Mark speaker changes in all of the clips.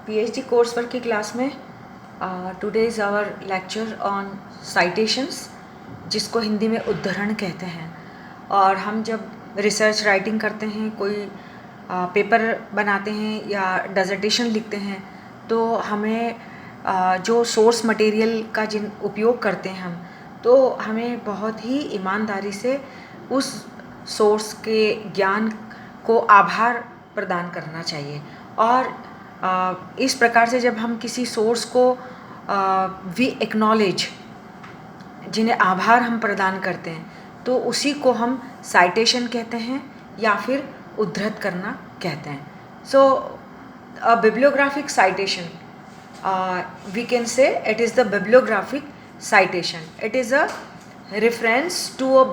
Speaker 1: PhD course work की class में today is our lecture on citations, जिसको हिंदी में उद्धरण कहते हैं। और हम जब रिसर्च राइटिंग करते हैं, कोई पेपर बनाते हैं या डिसर्टेशन लिखते हैं, तो हमें जो सोर्स मटेरियल का जिन उपयोग करते हैं हम, तो हमें बहुत ही ईमानदारी से उस सोर्स के ज्ञान को आभार प्रदान करना चाहिए। और इस प्रकार से जब हम किसी सोर्स को वी एक्नॉलेज, जिन्हें आभार हम प्रदान करते हैं, तो उसी को हम साइटेशन कहते हैं या फिर उद्धृत करना कहते हैं। So a bibliographic citation, we can say it is the bibliographic citation. It is a reference to a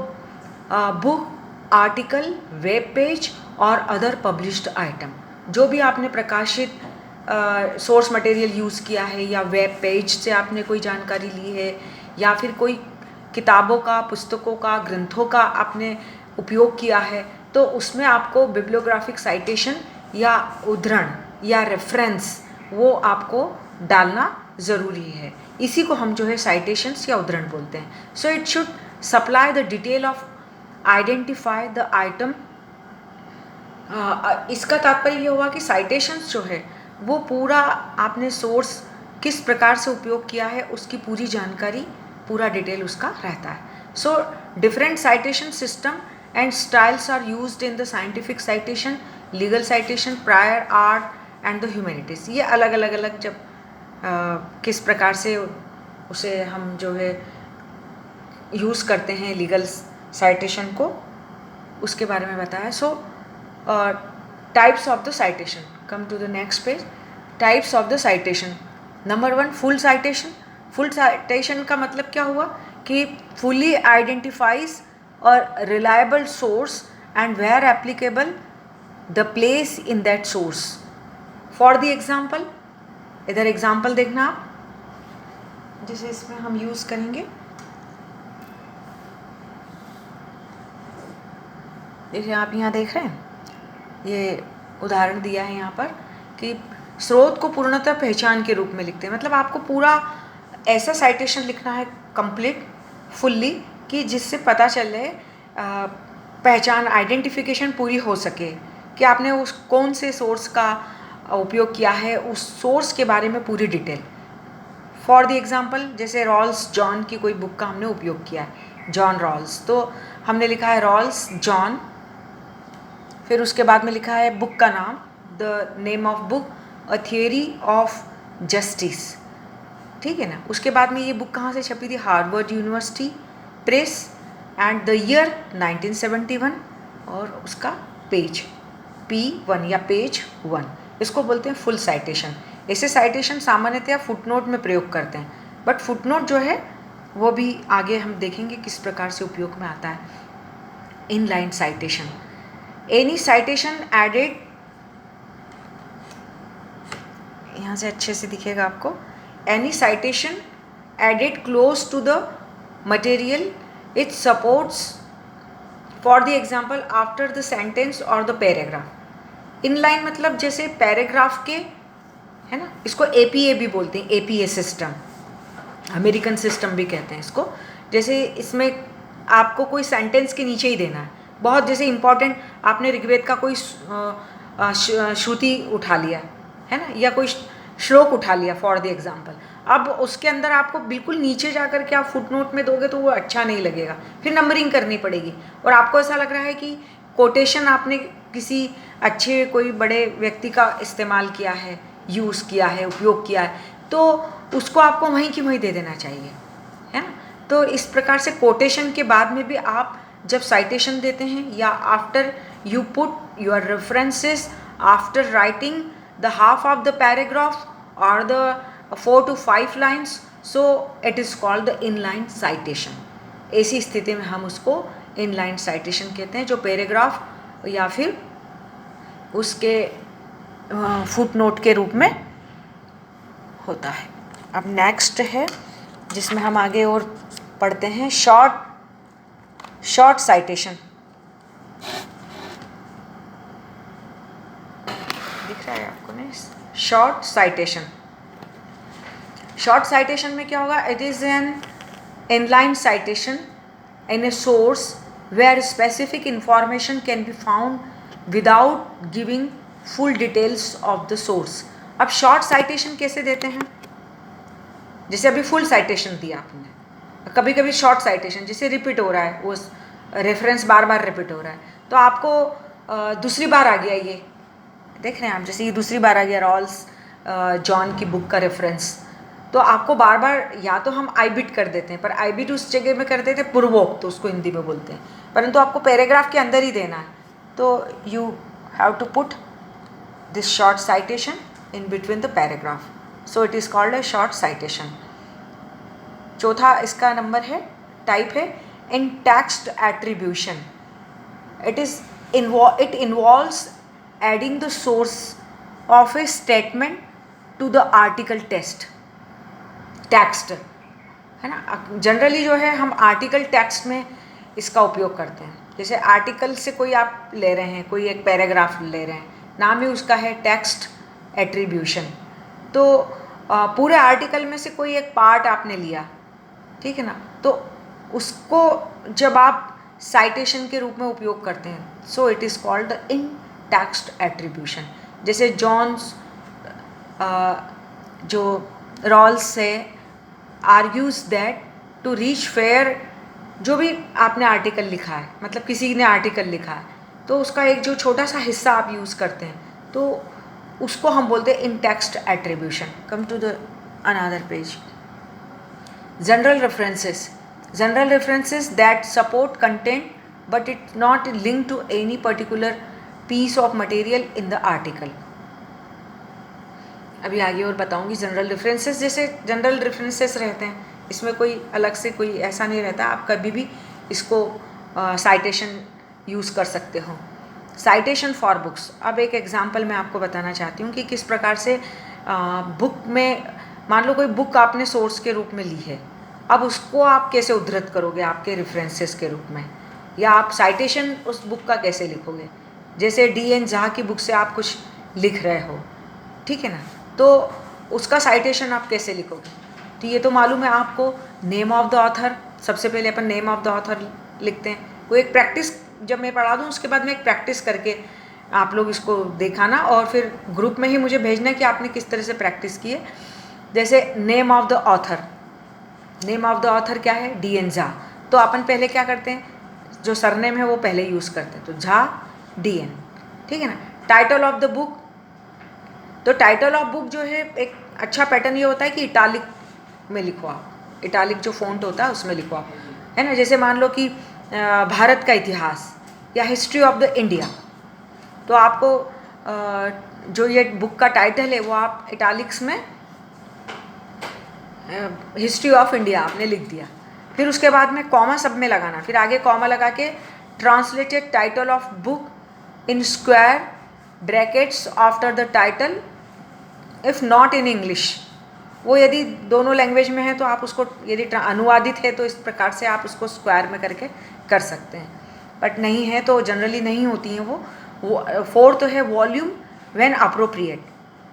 Speaker 1: book, article, web page or other published item. जो भी आपने प्रकाशित सोर्स मटेरियल यूज़ किया है या वेब पेज से आपने कोई जानकारी ली है या फिर कोई किताबों का, पुस्तकों का, ग्रंथों का आपने उपयोग किया है, तो उसमें आपको बिब्लियोग्राफिक साइटेशन या उद्धरण या रेफरेंस वो आपको डालना ज़रूरी है। इसी को हम जो है साइटेशंस या उद्धरण बोलते हैं। So it should supply the detail of identify the item. इसका तात्पर्य ये हुआ कि साइटेशंस जो है वो पूरा आपने सोर्स किस प्रकार से उपयोग किया है उसकी पूरी जानकारी, पूरा डिटेल उसका रहता है। So different citation system and styles are used in the scientific citation, legal citation, prior art and the humanities. ये अलग अलग जब किस प्रकार से उसे हम जो है यूज़ करते हैं लीगल साइटेशन को, उसके बारे में बताया। So types of the citation, come to the next page. Types of the citation, number 1 full citation. Full citation का मतलब क्या हुआ कि फुली आइडेंटिफाइज और reliable source and where applicable the place in that source. For the example, इधर example देखना आप, जिसे इसमें हम यूज़ करेंगे। देखिए आप यहाँ देख रहे हैं, ये उदाहरण दिया है यहाँ पर कि स्रोत को पूर्णतः पहचान के रूप में लिखते हैं। मतलब आपको पूरा ऐसा साइटेशन लिखना है कंप्लीट, फुल्ली, कि जिससे पता चले, पहचान, आइडेंटिफिकेशन पूरी हो सके कि आपने उस कौन से सोर्स का उपयोग किया है, उस सोर्स के बारे में पूरी डिटेल। फॉर द एग्जांपल, जैसे रॉल्स जॉन की कोई बुक का हमने उपयोग किया है, जॉन रॉल्स, तो हमने लिखा है रॉल्स जॉन, फिर उसके बाद में लिखा है बुक का नाम, the name of book, a theory of justice, ठीक है ना। उसके बाद में ये बुक कहाँ से छपी थी, Harvard university press, and the year 1971, और उसका पेज P1 या पेज 1, इसको बोलते हैं फुल साइटेशन। ऐसे साइटेशन सामान्यतया फुटनोट में प्रयोग करते हैं, बट फुटनोट जो है वो भी आगे हम देखेंगे किस प्रकार से उपयोग में आता है। Inline citation, any citation added, यहाँ से अच्छे से दिखेगा आपको, any citation added close to the material it supports, for the example after the sentence और द पैराग्राफ। इनलाइन मतलब जैसे पैराग्राफ के, है ना, इसको APA भी बोलते हैं, APA सिस्टम, अमेरिकन सिस्टम भी कहते हैं इसको। जैसे इसमें आपको कोई सेंटेंस के नीचे ही देना है, बहुत जैसे इम्पॉर्टेंट, आपने ऋग्वेद का कोई श्रुति उठा लिया है ना, या कोई श्लोक उठा लिया फॉर द एग्जाम्पल, अब उसके अंदर आपको बिल्कुल नीचे जाकर के आप फुटनोट में दोगे तो वो अच्छा नहीं लगेगा, फिर नंबरिंग करनी पड़ेगी। और आपको ऐसा लग रहा है कि कोटेशन आपने किसी अच्छे कोई बड़े व्यक्ति का इस्तेमाल किया है, यूज़ किया है, उपयोग किया है, तो उसको आपको वहीं की वहीं दे देना चाहिए, है ना। तो इस प्रकार से कोटेशन के बाद में भी आप जब साइटेशन देते हैं, या after you put your references after writing the half of the paragraph और the 4 to 5 lines, so it is called the inline citation. ऐसी स्थिति में हम उसको inline citation कहते हैं, जो पैराग्राफ या फिर उसके फुटनोट के रूप में होता है। अब नेक्स्ट है जिसमें हम आगे और पढ़ते हैं, शॉर्ट साइटेशन। दिख रहा है आपको नहीं? हैं शॉर्ट साइटेशन। शॉर्ट साइटेशन में क्या होगा? It is an inline citation in a source where specific information can be found without giving full details of the source. अब शॉर्ट साइटेशन कैसे देते हैं? जैसे अभी फुल साइटेशन दिया आपने, कभी कभी शॉर्ट साइटेशन जैसे रिपीट हो रहा है, वो रेफरेंस बार बार रिपीट हो रहा है, तो आपको दूसरी बार आ गया, ये देख रहे हैं आप, जैसे ये दूसरी बार आ गया रॉल्स जॉन की बुक का रेफरेंस, तो आपको बार बार या तो हम आई बिट कर देते हैं, पर आई बिट उस जगह में कर देते हैं पूर्वोक्त, तो उसको हिंदी में बोलते हैं, परंतु आपको पैराग्राफ के अंदर ही देना है, तो you have to put this short citation in between the paragraph, so it is called a short citation. चौथा इसका नंबर है, टाइप है in text attribution. It involves adding the source of a statement to the article text, है ना। Generally जो है हम आर्टिकल टेक्स्ट में इसका उपयोग करते हैं। जैसे आर्टिकल से कोई आप ले रहे हैं, कोई एक पैराग्राफ ले रहे हैं, नाम ही उसका है टेक्स्ट एट्रीब्यूशन, तो पूरे आर्टिकल में से कोई एक पार्ट आपने लिया, ठीक है ना, तो उसको जब आप साइटेशन के रूप में उपयोग करते हैं, so it is called the in text attribution. जैसे जॉन्स जो रॉल्स से argues that to reach fair, जो भी आपने आर्टिकल लिखा है, मतलब किसी ने आर्टिकल लिखा है, तो उसका एक जो छोटा सा हिस्सा आप यूज़ करते हैं, तो उसको हम बोलते हैं in text attribution. Come to the another page. General references that support content but it not link to any particular piece of material in the article. अभी आगे और बताऊंगी। जनरल रेफरेंसेस, जैसे जनरल रेफरेंसेस रहते हैं, इसमें कोई अलग से कोई ऐसा नहीं रहता, आप कभी भी इसको साइटेशन यूज़ कर सकते हो। साइटेशन फॉर बुक्स, अब एक एग्जांपल मैं आपको बताना चाहती हूँ कि किस प्रकार से बुक में, मान लो कोई बुक आपने सोर्स के रूप में ली है, अब उसको आप कैसे उद्धृत करोगे आपके रेफरेंसेस के रूप में, या आप साइटेशन उस बुक का कैसे लिखोगे। जैसे D.N. झा की बुक से आप कुछ लिख रहे हो, ठीक है ना, तो उसका साइटेशन आप कैसे लिखोगे। तो ये तो मालूम है आपको, नेम ऑफ द ऑथर, सबसे पहले अपन नेम ऑफ द ऑथर लिखते हैं। वो एक प्रैक्टिस जब मैं पढ़ा दूँ उसके बाद में एक प्रैक्टिस करके आप लोग इसको दिखाना, और फिर ग्रुप में ही मुझे भेजना कि आपने किस तरह से प्रैक्टिस की है। जैसे name of the author, name of the author क्या है? D.N. झा, तो अपन पहले क्या करते हैं, जो सरनेम है वो पहले यूज़ करते हैं, तो झा D.N., ठीक है ना। टाइटल ऑफ द बुक, तो टाइटल ऑफ बुक जो है एक अच्छा पैटर्न ये होता है कि इटालिक में लिखो आप, इटालिक जो फ़ॉन्ट होता है उसमें लिखो आप, है ना। जैसे मान लो कि भारत का इतिहास या हिस्ट्री ऑफ द इंडिया, तो आपको जो ये बुक का टाइटल है वो आप इटालिक्स में हिस्ट्री ऑफ इंडिया आपने लिख दिया, फिर उसके बाद में कॉमा सब में लगाना, फिर आगे कॉमा लगा के translated title of book in square brackets after the title if not in English. वो यदि दोनों लैंग्वेज में है तो आप उसको, यदि अनुवादित है तो इस प्रकार से आप उसको स्क्वायर में करके कर सकते हैं, बट नहीं है तो जनरली नहीं होती हैं वो। फोर्थ है वॉल्यूम व्हेन अप्रोप्रिएट,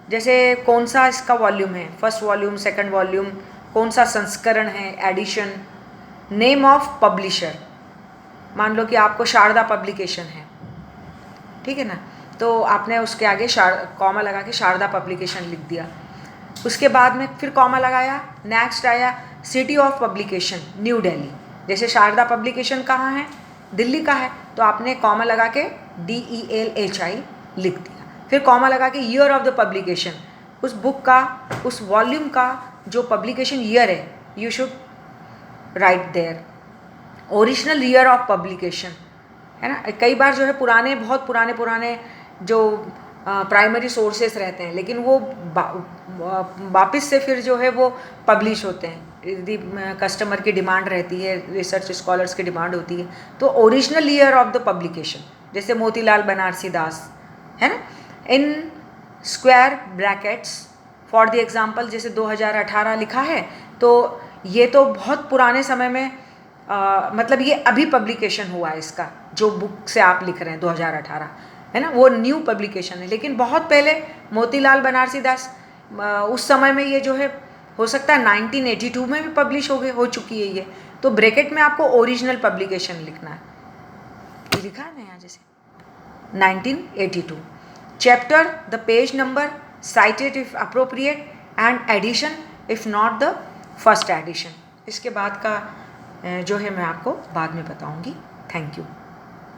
Speaker 1: जैसे कौन सा इसका वॉल्यूम है, फर्स्ट वॉल्यूम, सेकंड वॉल्यूम, कौन सा संस्करण है, एडिशन। नेम ऑफ पब्लिशर, मान लो कि आपको शारदा पब्लिकेशन है, ठीक है ना, तो आपने उसके आगे कॉमा लगा के शारदा पब्लिकेशन लिख दिया, उसके बाद में फिर कॉमा लगाया, नेक्स्ट आया city of publication new Delhi. जैसे शारदा पब्लिकेशन कहाँ है, दिल्ली का है, तो आपने कॉमा लगा के DELHI लिख दिया, फिर कॉमा लगा के ईयर ऑफ द पब्लिकेशन, उस बुक का, उस वॉल्यूम का जो पब्लिकेशन ईयर है, you should write there. Original year of publication, है ना। कई बार जो है पुराने, बहुत पुराने जो प्राइमरी सोर्सेस रहते हैं, लेकिन वो वापस से फिर जो है वो पब्लिश होते हैं, यदि कस्टमर की डिमांड रहती है, रिसर्च स्कॉलर्स की डिमांड होती है, तो original year of the publication, जैसे मोतीलाल बनारसी दास, है ना, in square brackets for the example. जैसे 2018 लिखा है, तो ये तो बहुत पुराने समय में मतलब ये अभी पब्लिकेशन हुआ है इसका, जो बुक से आप लिख रहे हैं 2018, है ना, वो न्यू पब्लिकेशन है। लेकिन बहुत पहले मोतीलाल बनारसी दास, उस समय में ये जो है हो सकता है 1982 में भी पब्लिश हो चुकी है ये। तो ब्रैकेट में आपको ओरिजिनल पब्लिकेशन लिखना है। ये लिखा है ना यहाँ जैसे 1982, chapter, the page number, cited if appropriate, and edition if not the first edition। इसके बाद का जो है मैं आपको बाद में बताऊंगी। Thank you.